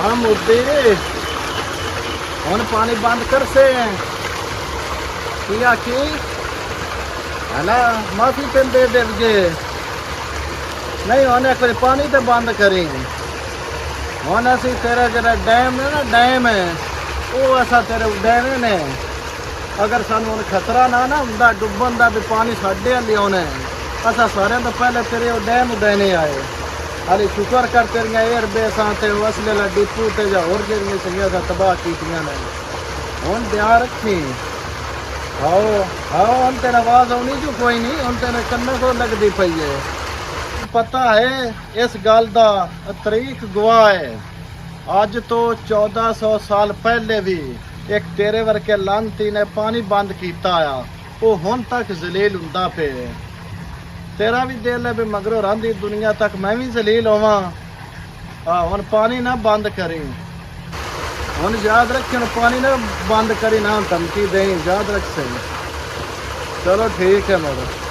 हाँ मोदी ਹੁਣ पानी बंद कर से किया की है ना माफी तेन दे देंगे नहीं होने एक बार पानी तो बंद करी ਹੁਣ ਅਸੀਂ तेरा जरा डैम है ना डैम है वो ऐसा तेरे डैम ने अगर सानू खतरा ना ना ਹੁੰਦਾ ਡੁੱਬਣ ਦਾ भी पानी साढ़े वाली आना असा सारे तो पहले तेरे डैम देने आए हाली शुक्र कर तेरिया एयर बेसां ते असले ला डिपू ते जा होर जेरियां चंगियां सा तबाह कीतियां ने हुन ध्यान रखी आओ आओ हुन तेरा आवाज आनी जो कोई नहीं हुन तेरे कन्ने को लगदी पई है पता है इस गल दा तारीख गवाह है अज तो 1400 साल पहले भी एक तेरे वर्गे लानती ने पानी बंद कीता आया वो हुन तक जलील हुंदा पे तेरा भी दिल है भी मगरों रही दुनिया तक मैं भी जलील होवां हुन पानी ना बंद करी हुन याद रखी पानी ना बंद करी ना धमकी दें याद रख सही चलो ठीक है मेरा